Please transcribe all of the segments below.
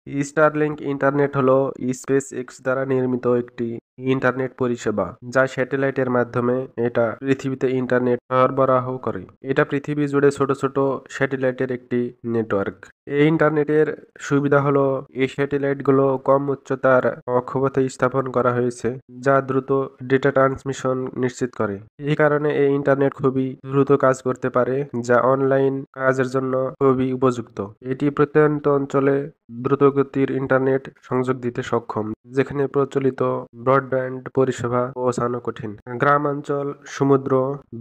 Starlink internet হলো SpaceX দ্বারা নির্মিত একটি ইন্টারনেট পরিষেবা যা স্যাটেলাইটের মাধ্যমে এটা পৃথিবীতে ইন্টারনেট সরবরাহ করে। এটা পৃথিবী জুড়ে ছোট ছোট স্যাটেলাইটের একটি নেটওয়ার্ক। এই ইন্টারনেটের সুবিধা হলো এই স্যাটেলাইটগুলো কম উচ্চতার কক্ষপথে স্থাপন করা হয়েছে যা দ্রুত ডেটা ট্রান্সমিশন নিশ্চিত করে। এই কারণে এই ইন্টারনেট খুবই দ্রুত কাজ করতে পারে, যা অনলাইন কাজের জন্য খুবই উপযুক্ত। এটি প্রত্যন্ত অঞ্চলে দ্রুতগতির ইন্টারনেট সংযোগ দিতে সক্ষম, যেখানে প্রচলিত ব্রডব্যান্ড পরিষেবা পৌঁছানো কঠিন। গ্রামাঞ্চল, সমুদ্র,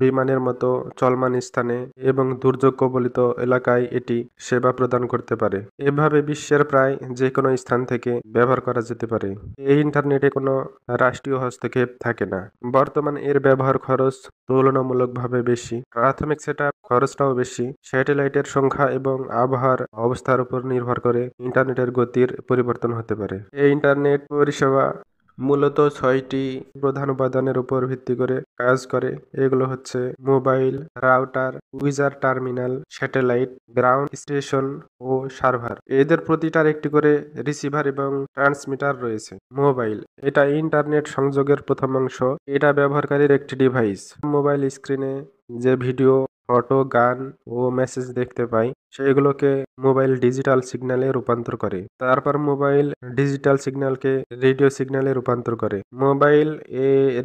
বিমানের মতো চলমান স্থানে এবং দুর্যোগ কবলিত এলাকায় এটি সেবা প্রদান করতে পারে। এভাবে বিশ্বের প্রায় যে কোনো স্থান থেকে ব্যবহার করা যেতে পারে। এই ইন্টারনেটে কোনো রাষ্ট্রীয় হস্তক্ষেপ থাকে না। বর্তমানে এর ব্যবহার খরচ তুলনামূলকভাবে বেশি। প্রাথমিক সেটআপ খরচটাও বেশি। স্যাটেলাইটের সংখ্যা এবং আবহাওয়ার অবস্থার উপর নির্ভর করে ইন্টারনেটের গতির পরিবর্তন হতে পারে। এই ইন্টারনেট পরিষেবা মূলত 6টি প্রধান উপাদানের উপর ভিত্তি করে কাজ করে। এগুলো হচ্ছে mobile, router, user terminal, satellite, ground station ও সার্ভার। এদের প্রতিটার একটি করে রিসিভার এবং ট্রান্সমিটার রয়েছে। মোবাইল, এটা ইন্টারনেট সংযোগের প্রথম অংশ। এটা ব্যবহারকারীর একটি ডিভাইস। মোবাইল স্ক্রিনে যে ভিডিও, ফটো, গান ও মেসেজ দেখতে পাই সেগুলোকে মোবাইল ডিজিটাল সিগন্যালে রূপান্তর করে। তারপর মোবাইল ডিজিটাল সিগন্যালকে রেডিও সিগন্যালে রূপান্তর করে। মোবাইল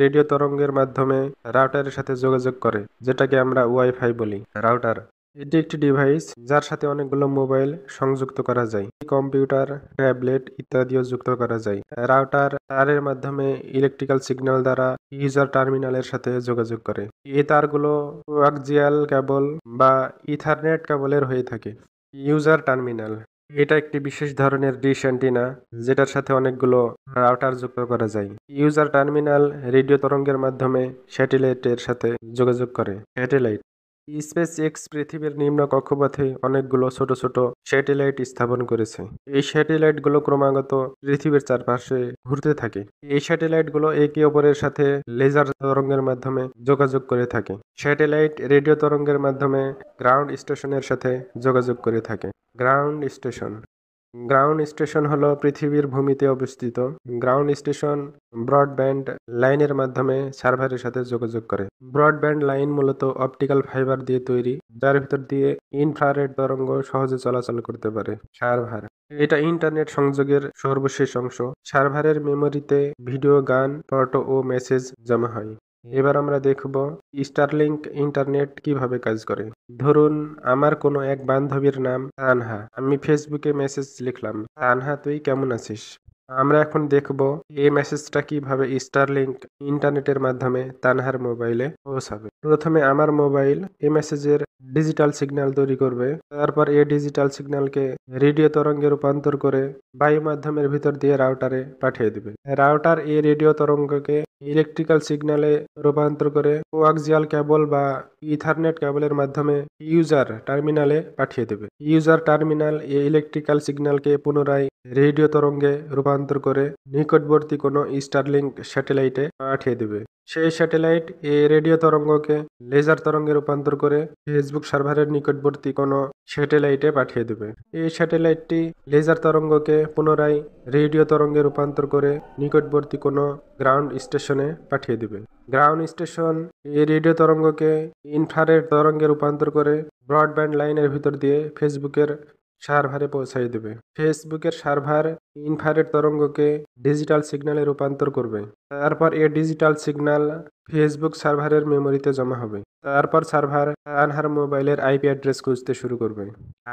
রেডিও তরঙ্গের মাধ্যমে রাউটারের সাথে যোগাযোগ করে, যেটাকে আমরা ওয়াইফাই বলি। রাউটার এটি একটি ডিভাইস যার সাথে অনেকগুলো মোবাইল সংযুক্ত করা যায়। কম্পিউটার, ট্যাবলেট ইত্যাদিও যুক্ত করা যায়। রাউটার তারের মাধ্যমে ইলেকট্রিক্যাল সিগন্যাল দ্বারা ইউজার টার্মিনালের সাথে যোগাযোগ করে। এই তারগুলো কোয়াক্সিয়াল কেবল বা ইথারনেট কেবলের হয়ে থাকে। ইউজার টার্মিনাল, এটা একটি বিশেষ ধরনের ডিশ অ্যান্টিনা যেটার সাথে অনেকগুলো রাউটার যুক্ত করা যায়। ইউজার টার্মিনাল রেডিও তরঙ্গের মাধ্যমে স্যাটেলাইটের সাথে যোগাযোগ করে। স্যাটেলাইট, স্পেসএক্স পৃথিবীর নিম্ন কক্ষপথে অনেকগুলো ছোট ছোট স্যাটেলাইট স্থাপন করেছে। এই স্যাটেলাইটগুলো ক্রমাগত পৃথিবীর চারপাশে ঘুরতে থাকে। এই স্যাটেলাইটগুলো একে অপরের সাথে লেজার তরঙ্গের মাধ্যমে যোগাযোগ করে থাকে। স্যাটেলাইট রেডিও তরঙ্গের মাধ্যমে গ্রাউন্ড স্টেশনের সাথে যোগাযোগ করে থাকে। গ্রাউন্ড স্টেশন, গ্রাউন্ড স্টেশন হলো পৃথিবীর ভূমিতে অবস্থিত। গ্রাউন্ড স্টেশন ব্রডব্যান্ড লাইনের মাধ্যমে সার্ভারের সাথে যোগাযোগ করে। ব্রডব্যান্ড লাইন মূলত অপটিক্যাল ফাইবার দিয়ে তৈরি, যার ভিতর দিয়ে ইনফ্রারেড তরঙ্গ সহজে চলাচল করতে পারে। সার্ভার, এটা ইন্টারনেট সংযোগের সর্বশেষ অংশ। সার্ভারের মেমোরিতে ভিডিও, গান, ফটো ও মেসেজ জমা হয়। এবার আমরা দেখব স্টারলিংক ইন্টারনেট কিভাবে কাজ করে। ধরুন আমার কোনো এক বান্ধবীর নাম তানহা। আমি ফেসবুকে মেসেজ লিখলাম, তানহা তুই কেমন আছিস? আমরা এখন দেখব এই মেসেজটা কিভাবে স্টারলিংক ইন্টারনেটের মাধ্যমে তানহার মোবাইলে পৌঁছাবে। প্রথমে আমার মোবাইল এই মেসেজের ডিজিটাল সিগন্যাল তৈরি করবে। তারপর এই ডিজিটাল সিগন্যালকে রেডিও তরঙ্গে রূপান্তর করে বায়ু মাধ্যমের ভিতর দিয়ে রাউটারে পাঠিয়ে দিবে। রাউটার এই রেডিও তরঙ্গকে ইলেকট্রিক্যাল সিগন্যালে রূপান্তর করে কোয়াক্সিয়াল কেবল বা ইথারনেট কেবলের মাধ্যমে ইউজার টার্মিনালে পাঠিয়ে দেবে। ইউজার টার্মিনাল এই ইলেকট্রিক্যাল সিগন্যালকে পুনরায় রেডিও তরঙ্গে রূপান্তর করে নিকটবর্তী কোনো স্টারলিংক স্যাটেলাইটে পাঠিয়ে দেবে। সেই স্যাটেলাইট এই রেডিও তরঙ্গকে লেজার তরঙ্গে রূপান্তর করে ফেসবুক সার্ভারের নিকটবর্তী কোনো স্যাটেলাইটে পাঠিয়ে দেবে। এই স্যাটেলাইটটি লেজার তরঙ্গকে পুনরায় রেডিও তরঙ্গে রূপান্তর করে নিকটবর্তী কোনো গ্রাউন্ড স্টেশনে পাঠিয়ে দেবে। গ্রাউন্ড স্টেশন এই রেডিও তরঙ্গকে ইনফ্রারেড তরঙ্গে রূপান্তর করে ব্রডব্যান্ড লাইনের ভিতর দিয়ে ফেসবুকের সার্ভারে পৌঁছাই দেবে। ফেসবুকের সার্ভার ইনফ্রারেড তরঙ্গকে ডিজিটাল সিগন্যালে রূপান্তর করবে। তারপর এই ডিজিটাল সিগন্যাল ফেসবুক সার্ভারের মেমোরিতে জমা হবে। তারপর সার্ভার তানহার মোবাইলের আইপি অ্যাড্রেস খুঁজতে শুরু করবে।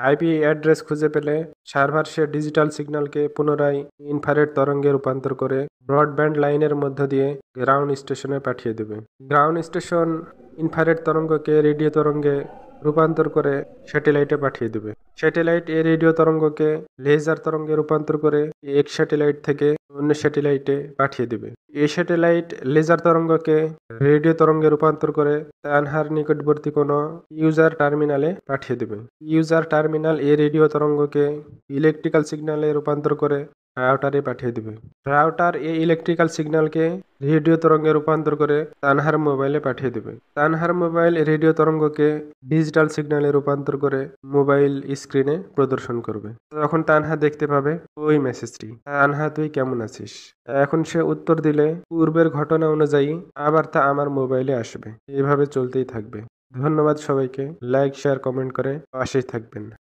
আইপি অ্যাড্রেস খুঁজে পেলে সার্ভার সে ডিজিটাল সিগন্যালকে পুনরায় ইনফ্রারেড তরঙ্গে রূপান্তর করে ব্রডব্যান্ড লাইনের মধ্য দিয়ে গ্রাউন্ড স্টেশনে পাঠিয়ে দেবে। গ্রাউন্ড স্টেশন ইনফ্রারেড তরঙ্গকে রেডিও তরঙ্গে রূপান্তর করে স্যাটেলাইটে পাঠিয়ে দেবে। স্যাটেলাইট এই রেডিও তরঙ্গকে লেজার তরঙ্গে রূপান্তর করে এক স্যাটেলাইট থেকে অন্য স্যাটেলাইটে পাঠিয়ে দেবে। এই স্যাটেলাইট লেজার তরঙ্গকে রেডিও তরঙ্গে রূপান্তর করে তানহার নিকটবর্তী কোনো ইউজার টার্মিনালে পাঠিয়ে দেবে। ইউজার টার্মিনাল এই রেডিও তরঙ্গকে ইলেকট্রিক্যাল সিগন্যালে রূপান্তর করে রাউটারে পাঠিয়ে দেবে। রাউটার এই ইলেকট্রিক্যাল সিগন্যালকে রেডিও তরঙ্গে রূপান্তর করে তানহার মোবাইলে পাঠিয়ে দেবে। তানহার মোবাইল রেডিও তরঙ্গকে ডিজিটাল সিগন্যালে রূপান্তর করে মোবাইল স্ক্রিনে প্রদর্শন করবে। তখন তানহা দেখতে পাবে ওই মেসেজটি, তানহা তুই কেমন আছিস। এখন সে উত্তর দিলে পূর্বের ঘটনা অনুযায়ী আবার তা আমার মোবাইলে আসবে। এভাবে চলতেই থাকবে। ধন্যবাদ সবাইকে। লাইক, শেয়ার, কমেন্ট করে পাশেই থাকবেন।